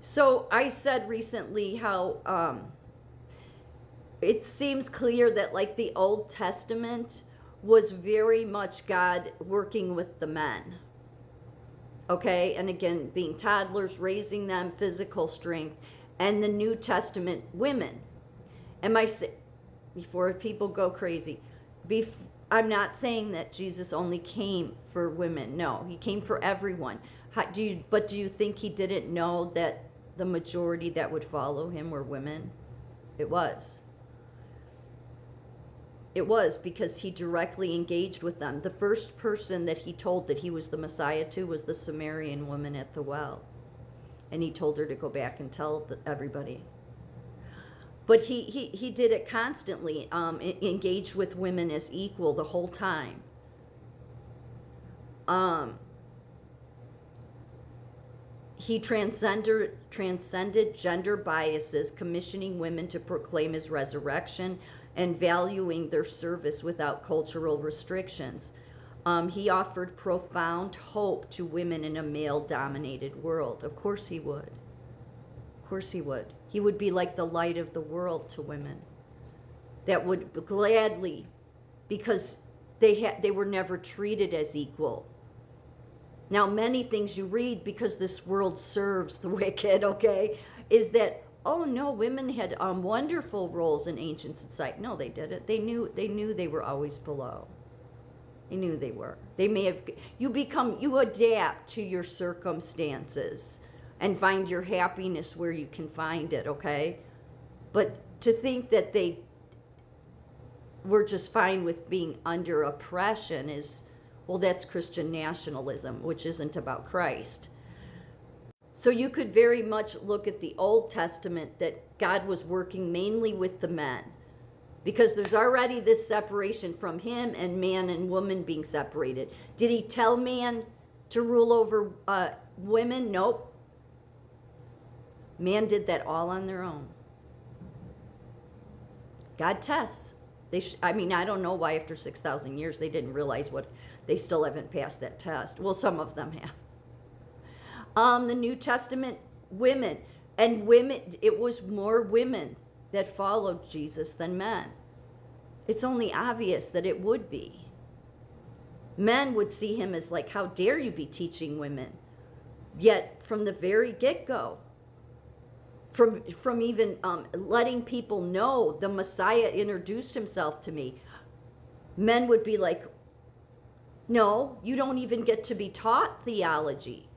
So I said recently how it seems clear that like the Old Testament was very much God working with the men. Okay, and again, being toddlers, raising them, physical strength, and the New Testament women. Am I before people go crazy? I'm not saying that Jesus only came for women. No, he came for everyone. But do you think he didn't know that the majority that would follow him were women? It was. It was because he directly engaged with them. The first person that he told that he was the Messiah to was the Samaritan woman at the well. And he told her to go back and tell everybody. But he did it constantly, engaged with women as equal the whole time. He transcended gender biases, commissioning women to proclaim his resurrection and valuing their service without cultural restrictions. He offered profound hope to women in a male-dominated world. Of course he would. Of course he would. He would be like the light of the world to women that would gladly, because they were never treated as equal. Now, many things you read, because this world serves the wicked, okay, is that, oh no, women had wonderful roles in ancient society. No, they didn't. They knew they were always below. They knew they were. They may have, you adapt to your circumstances and find your happiness where you can find it, okay? But to think that they were just fine with being under oppression is, well, that's Christian nationalism, which isn't about Christ. So you could very much look at the Old Testament that God was working mainly with the men, because there's already this separation from him and man and woman being separated. Did he tell man to rule over women? Nope. Man did that all on their own. God tests. I don't know why after 6,000 years they didn't realize they still haven't passed that test. Well, some of them have. The New Testament women, it was more women that followed Jesus than men. It's only obvious that it would be. Men would see him as like, how dare you be teaching women? Yet from the very get-go, from even letting people know the Messiah introduced himself to me, men would be like, no, you don't even get to be taught theology.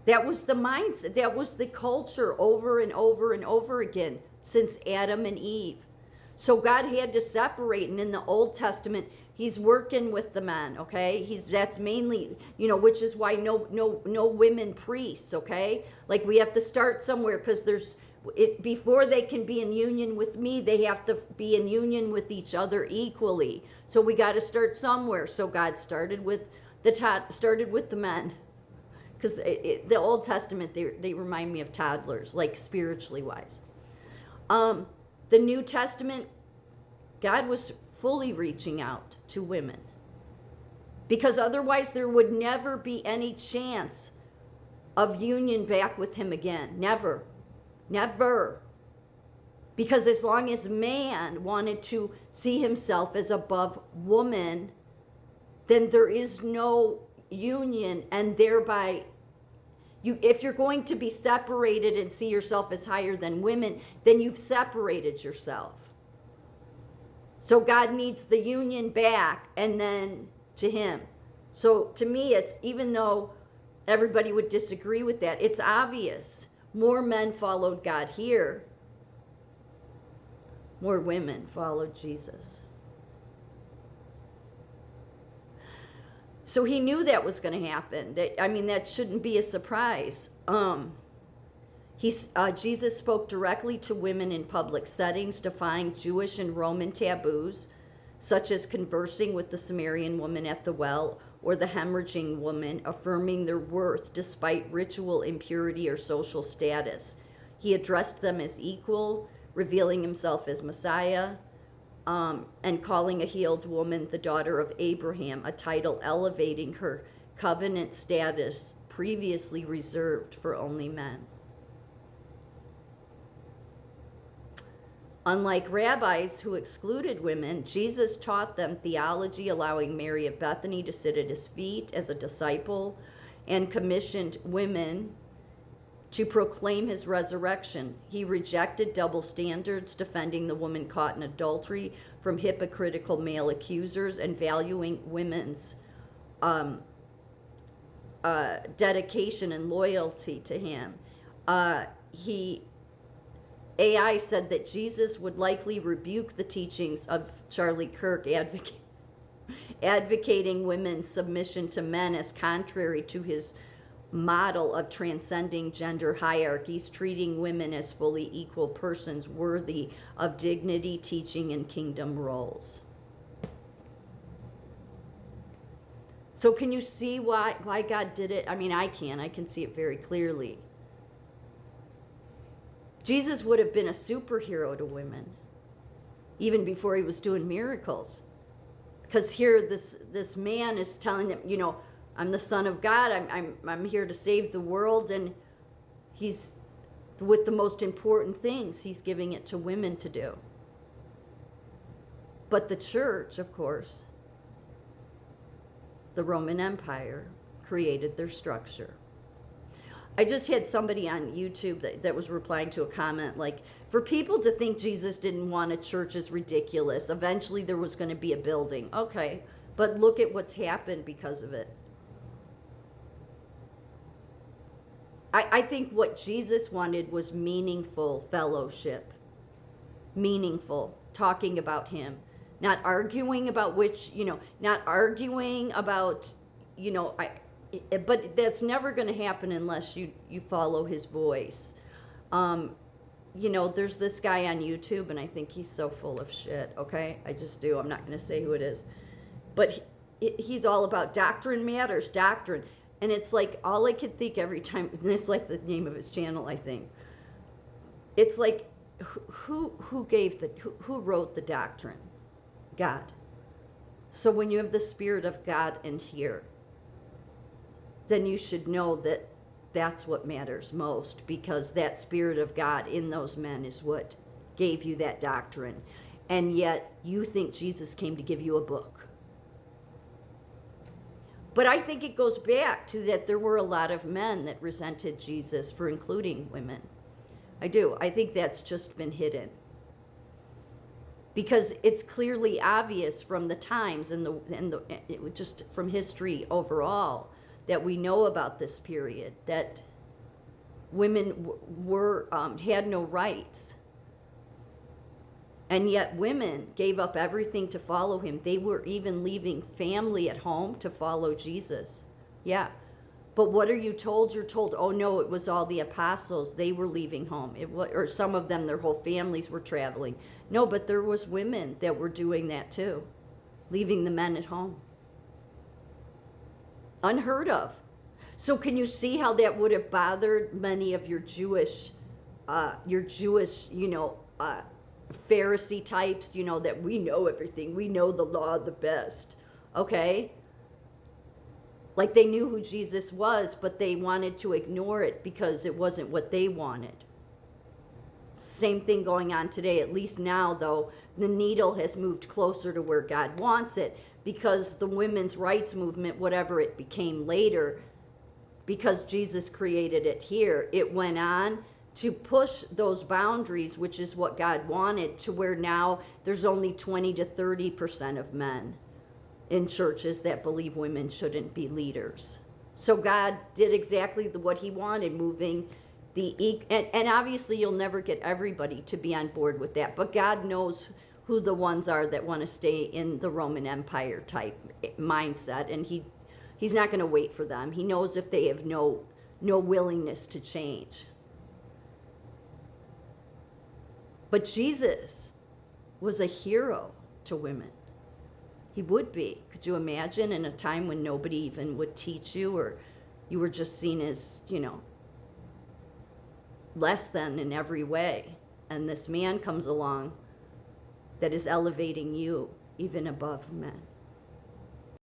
That was the mindset. That was the culture over and over and over again since Adam and Eve. So God had to separate, and in the Old Testament, he's working with the men, okay? That's mainly, which is why no women priests, okay? Like, we have to start somewhere, because before they can be in union with me, they have to be in union with each other equally. So we got to start somewhere. So God started with the men, because the Old Testament, they remind me of toddlers, like spiritually wise. The New Testament, God was fully reaching out to women, because otherwise there would never be any chance of union back with him again. Never. Because as long as man wanted to see himself as above woman, then there is no union, and thereby if you're going to be separated and see yourself as higher than women, then you've separated yourself. So God needs the union back, and then to him. So to me, it's, even though everybody would disagree with that, it's obvious. More men followed God here. More women followed Jesus. So he knew that was going to happen. That shouldn't be a surprise. Jesus spoke directly to women in public settings, defying Jewish and Roman taboos, such as conversing with the Samaritan woman at the well or the hemorrhaging woman, affirming their worth despite ritual impurity or social status. He addressed them as equal, revealing himself as Messiah, and calling a healed woman the daughter of Abraham, a title elevating her covenant status previously reserved for only men. Unlike rabbis who excluded women, Jesus taught them theology, allowing Mary of Bethany to sit at his feet as a disciple, and commissioned women to proclaim his resurrection. He rejected double standards, defending the woman caught in adultery from hypocritical male accusers and valuing women's dedication and loyalty to him. AI said that Jesus would likely rebuke the teachings of Charlie Kirk, advocating women's submission to men as contrary to his model of transcending gender hierarchies, treating women as fully equal persons worthy of dignity, teaching, and kingdom roles. So can you see why God did it? I mean, I can see it very clearly. Jesus would have been a superhero to women even before he was doing miracles. Because here this man is telling them, you know, I'm the Son of God. I'm here to save the world, and he's with the most important things, he's giving it to women to do. But the church, of course, the Roman Empire, created their structure. I just had somebody on YouTube that was replying to a comment like, for people to think Jesus didn't want a church is ridiculous. Eventually there was going to be a building. Okay, but look at what's happened because of it. I think what Jesus wanted was meaningful fellowship. Meaningful, talking about him. Not arguing about not arguing about, but that's never going to happen unless you follow his voice. There's this guy on YouTube, and I think he's so full of shit, okay? I just do. I'm not going to say who it is. But he's all about doctrine matters, doctrine. And it's like all I could think every time, and it's like the name of his channel, I think. It's like, who wrote the doctrine? God. So when you have the Spirit of God in here, then you should know that that's what matters most, because that Spirit of God in those men is what gave you that doctrine. And yet you think Jesus came to give you a book. But I think it goes back to that there were a lot of men that resented Jesus for including women. I do. I think that's just been hidden. Because it's clearly obvious from the times and just from history overall that we know about this period, that women had no rights. And yet women gave up everything to follow him. They were even leaving family at home to follow Jesus. Yeah. But what are you told? You're told, oh no, it was all the apostles. They were leaving home. Or some of them, their whole families were traveling. No, but there was women that were doing that too, leaving the men at home. Unheard of. So can you see how that would have bothered many of your Jewish, Pharisee types, that we know everything. We know the law the best. Okay? Like they knew who Jesus was, but they wanted to ignore it because it wasn't what they wanted. Same thing going on today. At least now, though, the needle has moved closer to where God wants it, because the women's rights movement, whatever it became later, because Jesus created it here, it went on to push those boundaries, which is what God wanted, to where now there's only 20 to 30% of men in churches that believe women shouldn't be leaders. So God did exactly what he wanted, moving and obviously you'll never get everybody to be on board with that, but God knows who the ones are that want to stay in the Roman Empire type mindset, and he's not going to wait for them. He knows if they have no willingness to change. But Jesus was a hero to women. He would be. Could you imagine in a time when nobody even would teach you, or you were just seen as, less than in every way, and this man comes along that is elevating you even above men.